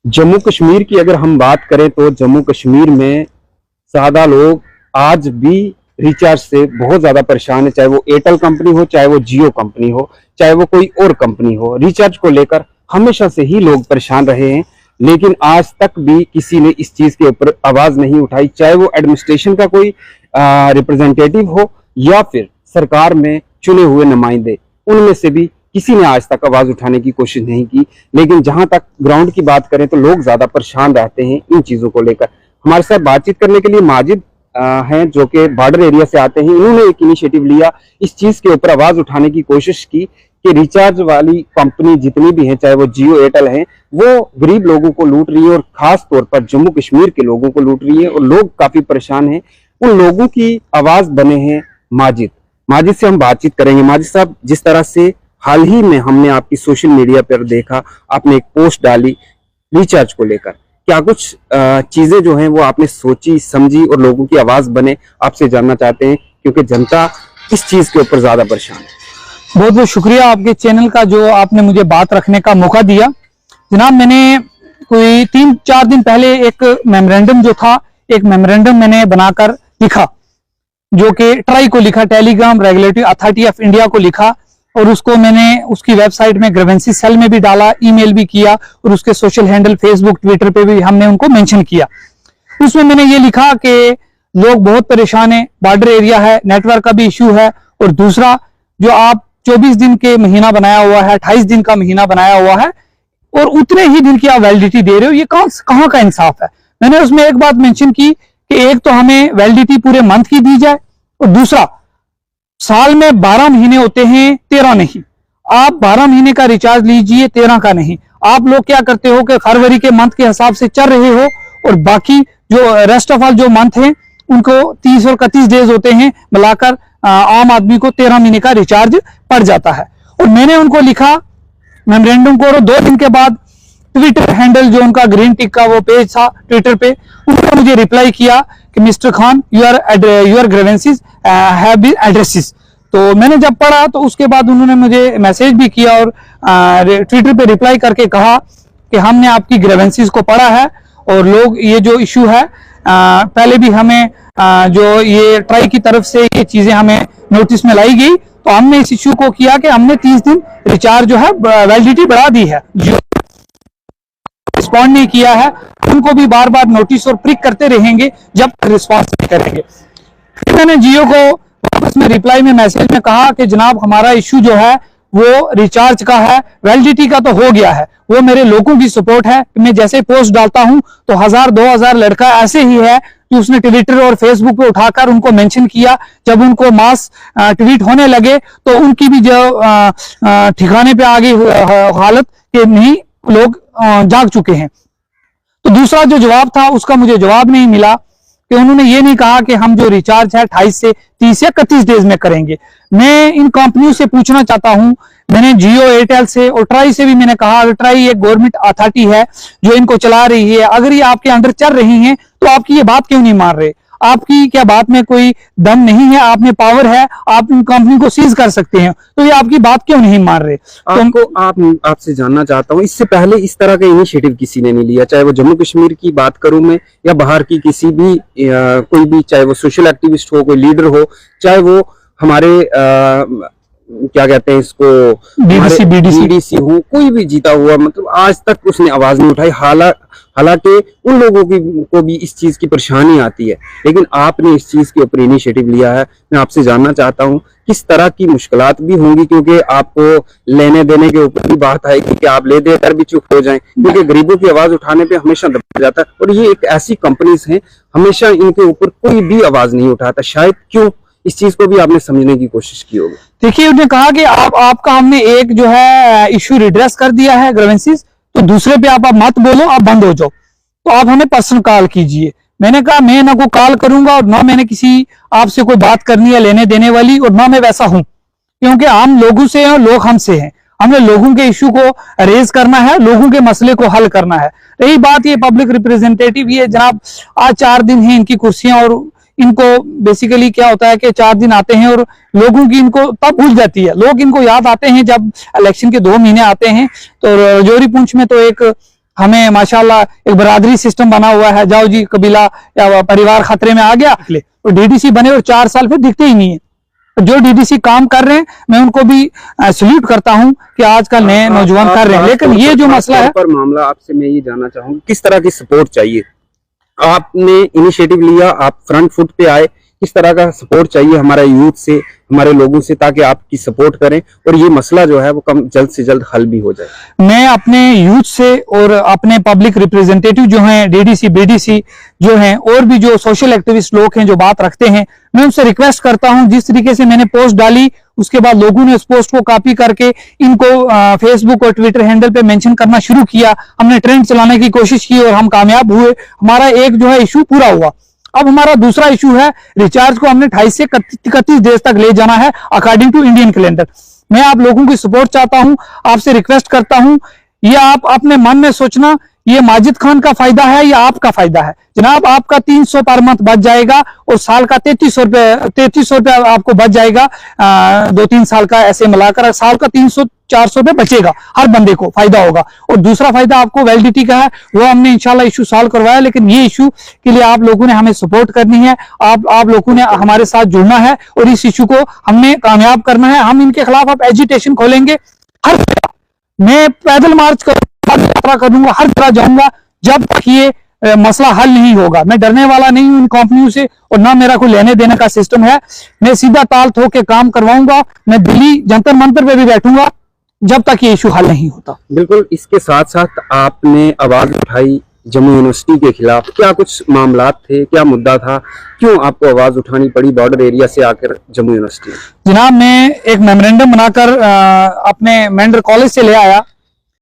जम्मू कश्मीर की अगर हम बात करें तो जम्मू कश्मीर में सादा लोग आज भी रिचार्ज से बहुत ज्यादा परेशान है, चाहे वो एयरटेल कंपनी हो, चाहे वो जियो कंपनी हो, चाहे वो कोई और कंपनी हो। रिचार्ज को लेकर हमेशा से ही लोग परेशान रहे हैं, लेकिन आज तक भी किसी ने इस चीज के ऊपर आवाज नहीं उठाई, चाहे वो एडमिनिस्ट्रेशन का कोई रिप्रेजेंटेटिव हो या फिर सरकार में चुने हुए नुमाइंदे, उनमें से भी किसी ने आज तक आवाज उठाने की कोशिश नहीं की। लेकिन जहां तक ग्राउंड की बात करें तो लोग ज्यादा परेशान रहते हैं इन चीजों को लेकर। हमारे साथ बातचीत करने के लिए माजिद हैं, जो कि बॉर्डर एरिया से आते हैं। इन्होंने एक इनिशिएटिव लिया, इस चीज के ऊपर आवाज उठाने की कोशिश की कि रिचार्ज वाली कंपनी जितनी भी हैं, चाहे वो जियो एयरटेल हैं, वो गरीब लोगों को लूट रही है और खास तौर पर जम्मू कश्मीर के लोगों को लूट रही है और लोग काफी परेशान हैं। उन लोगों की आवाज बने हैं माजिद से हम बातचीत करेंगे। माजिद साहब, जिस तरह से हाल ही में हमने आपकी सोशल मीडिया पर देखा, आपने एक पोस्ट डाली रिचार्ज को लेकर, क्या कुछ चीजें जो हैं वो आपने सोची समझी और लोगों की आवाज बने, आपसे जानना चाहते हैं, क्योंकि जनता इस चीज के ऊपर ज्यादा परेशान है। बहुत बहुत शुक्रिया आपके चैनल का, जो आपने मुझे बात रखने का मौका दिया। जनाब, मैंने कोई 3-4 दिन पहले एक मेमोरेंडम मैंने बनाकर लिखा, जो कि ट्राई को लिखा, Telegram regulatory authority of India को लिखा, और उसको मैंने उसकी वेबसाइट में ग्रीवेंसी सेल में भी डाला, ईमेल भी किया, और उसके सोशल हैंडल फेसबुक ट्विटर पे भी हमने उनको मेंशन किया। उसमें मैंने ये लिखा कि लोग बहुत परेशान हैं, बॉर्डर एरिया है, नेटवर्क का भी इश्यू है, और दूसरा जो आप 24 दिन के महीना बनाया हुआ है, 28 दिन का महीना बनाया हुआ है, और उतने ही दिन की आप वैलिडिटी दे रहे हो, ये कहाँ का इंसाफ है। मैंने उसमें एक बात मेंशन की कि एक तो हमें वैलिडिटी पूरे मंथ की दी जाए, और दूसरा साल में 12 महीने होते हैं, 13 नहीं। आप 12 महीने का रिचार्ज लीजिए, 13 का नहीं। आप लोग क्या करते हो कि फरवरी के मंथ के हिसाब से चल रहे हो, और बाकी जो रेस्ट ऑफ ऑल जो मंथ हैं उनको 30 और 31 डेज होते हैं, मिलाकर आम आदमी को 13 महीने का रिचार्ज पड़ जाता है। और मैंने उनको लिखा मेमोरेंडम को, और 2 दिन के बाद ट्विटर हैंडल जो उनका ग्रीन टिक का वो पेज था ट्विटर पे, उन्होंने मुझे रिप्लाई किया कि mister Khan, your grievances have been addresses. तो मैंने जब पढ़ा तो उसके बाद उन्होंने मुझे मैसेज भी किया और ट्विटर पे रिप्लाई करके कहा कि हमने आपकी ग्रीवेंसीज को पढ़ा है, और लोग ये जो इशू है, पहले भी हमें जो ये ट्राई की तरफ से ये चीजें हमें नोटिस में लाई गई, तो हमने इस इशू को किया कि हमने 30 दिन रिचार्ज जो है वैलिडिटी बढ़ा दी है। जो रिस्पॉन्ड नहीं किया है उनको भी बार बार नोटिस और प्रिक करते रहेंगे जब तक रिस्पॉन्स नहीं करेंगे। फिर मैंने जियो को वापस में रिप्लाई में मैसेज में कहा कि जनाब, हमारा इशू जो है वो रिचार्ज का है, वैलिडिटी का तो हो गया है, वो मेरे लोगों की सपोर्ट है। मैं जैसे पोस्ट डालता हूं तो 1000-2000 लड़का ऐसे ही है कि उसने ट्विटर और फेसबुक पे उठाकर उनको मेंशन किया। जब उनको मास ट्वीट होने लगे तो उनकी भी जो ठिकाने पे आ गई हालत कि नहीं, लोग जाग चुके हैं। तो दूसरा जो जवाब था उसका मुझे जवाब नहीं मिला, कि उन्होंने ये नहीं कहा कि हम जो रिचार्ज है 28 से 30 या 31 डेज में करेंगे। मैं इन कंपनियों से पूछना चाहता हूं, मैंने जियो एयरटेल से और ट्राई से भी मैंने कहा, ट्राई एक गवर्नमेंट अथॉरिटी है जो इनको चला रही है, अगर ये आपके अंडर चल रही है तो आपकी ये बात क्यों नहीं मान रहे? आपकी क्या बात में कोई दम नहीं है? आप में पावर है, आप इन कंपनी को सीज कर सकते हैं, तो ये आपकी बात क्यों नहीं मान रहे? आपसे जानना चाहता हूँ, इससे पहले इस तरह का इनिशिएटिव किसी ने नहीं लिया, चाहे वो जम्मू कश्मीर की बात करूं मैं या बाहर की किसी भी कोई भी, चाहे वो सोशल एक्टिविस्ट हो, कोई लीडर हो, चाहे वो हमारे क्या कहते हैं इसको, बीडीसी हो, कोई भी जीता हुआ, मतलब आज तक उसने आवाज नहीं उठाई। हालांकि उन लोगों को भी इस चीज की परेशानी आती है, लेकिन आपने इस चीज के ऊपर इनिशिएटिव लिया है। मैं आपसे जानना चाहता हूं किस तरह की मुश्किलात भी होंगी, क्योंकि आपको लेने देने के ऊपर भी बात आएगी कि आप ले देकर भी चुप हो जाएं, क्योंकि गरीबों की आवाज उठाने पे हमेशा दबा जाता है। और ये एक ऐसी कंपनीज हैं, हमेशा इनके ऊपर कोई भी आवाज नहीं उठाता, शायद क्यों? इस चीज को भी आपने समझने की कोशिश की होगी। देखिए, उन्होंने कहा कि आपका हमने एक जो है इश्यू रिड्रेस कर दिया है ग्रीवेंसीज, तो दूसरे पे आप मत बोलो, आप बंद हो जाओ, तो आप हमें पर्सनल कॉल कीजिए। मैंने कहा मैं ना कोई कॉल करूंगा और ना मैंने किसी आपसे कोई बात करनी है लेने देने वाली, और ना मैं वैसा हूं, क्योंकि हम लोगों से हैं, लोग हमसे हैं। हमने लोगों के इशू को रेज करना है, लोगों के मसले को हल करना है। रही बात ये पब्लिक रिप्रेजेंटेटिव, ये जनाब आज 4 दिन है इनकी कुर्सियां, और इनको बेसिकली क्या होता है कि 4 दिन आते हैं और लोगों की इनको तब भूल जाती है। लोग इनको याद आते हैं जब इलेक्शन के 2 महीने आते हैं। तो राजौरी पुंछ में तो एक हमें माशाल्लाह एक बरादरी सिस्टम बना हुआ है, जाओ जी कबीला या परिवार खतरे में आ गया तो डीडीसी बने और 4 साल फिर दिखते ही नहीं है। जो डीडीसी काम कर रहे हैं मैं उनको भी सल्यूट करता हूं कि आजकल नए नौजवान कर रहे हैं, लेकिन ये जो मसला है पर मामला आपसे मैं ये जानना चाहूंगा, किस तरह की सपोर्ट चाहिए? आपने इनिशिएटिव लिया, आप फ्रंट फुट पे आए, किस तरह का सपोर्ट चाहिए हमारे यूथ से, हमारे लोगों से, ताकि आपकी सपोर्ट करें और ये मसला जो है वो कम जल्द से जल्द हल भी हो जाए? मैं अपने यूथ से और अपने पब्लिक रिप्रेजेंटेटिव जो हैं, डीडीसी बीडीसी जो हैं, और भी जो सोशल एक्टिविस्ट लोग हैं जो बात रखते हैं, मैं उनसे रिक्वेस्ट करता हूं, जिस तरीके से मैंने पोस्ट डाली उसके बाद लोगों ने उस पोस्ट को कॉपी करके इनको फेसबुक और ट्विटर हैंडल पे मेंशन करना शुरू किया। हमने ट्रेंड चलाने की कोशिश की और हम कामयाब हुए। हमारा एक जो है इशू पूरा हुआ। अब हमारा दूसरा इशू है रिचार्ज को हमने 28 से 31 डेज तक ले जाना है अकॉर्डिंग टू इंडियन कैलेंडर। मैं आप लोगों की सपोर्ट चाहता हूं, आपसे रिक्वेस्ट करता हूं, ये आप अपने मन में सोचना, ये माजिद खान का फायदा है या आपका फायदा है? जनाब आपका 300 पर मंथ बच जाएगा और साल का 3300 रुपये आपको बच जाएगा, 2-3 साल का ऐसे मिलाकर साल का 300-400 रुपये बचेगा, हर बंदे को फायदा होगा। और दूसरा फायदा आपको वैलिडिटी का है, वो हमने इंशाल्लाह इशू सॉल्व करवाया, लेकिन ये इशू के लिए आप लोगों ने हमें सपोर्ट करनी है, आप लोगों ने हमारे साथ जुड़ना है और इस इशू को हमने कामयाब करना है। हम इनके खिलाफ अब एजिटेशन खोलेंगे, हर मैं पैदल मार्च करूंगा, यात्रा करूंगा, हर तरह जाऊंगा, जब तक ये मसला हल नहीं होगा। मैं डरने वाला नहीं हूं इन कंपनियों से और ना मेरा कोई लेने देने का सिस्टम है। मैं सीधा ताल ठोक के काम करवाऊंगा, मैं दिल्ली जंतर मंतर पे भी बैठूंगा जब तक ये इशू हल नहीं होता। बिल्कुल, इसके साथ साथ आपने आवाज उठाई जम्मू यूनिवर्सिटी के खिलाफ, क्या कुछ मामलात थे, क्या मुद्दा था, क्यों आपको आवाज उठानी पड़ी बॉर्डर एरिया से आकर जम्मू यूनिवर्सिटी? जनाब मैं एक मेमोरेंडम बनाकर अपने मेंढर कॉलेज से ले आया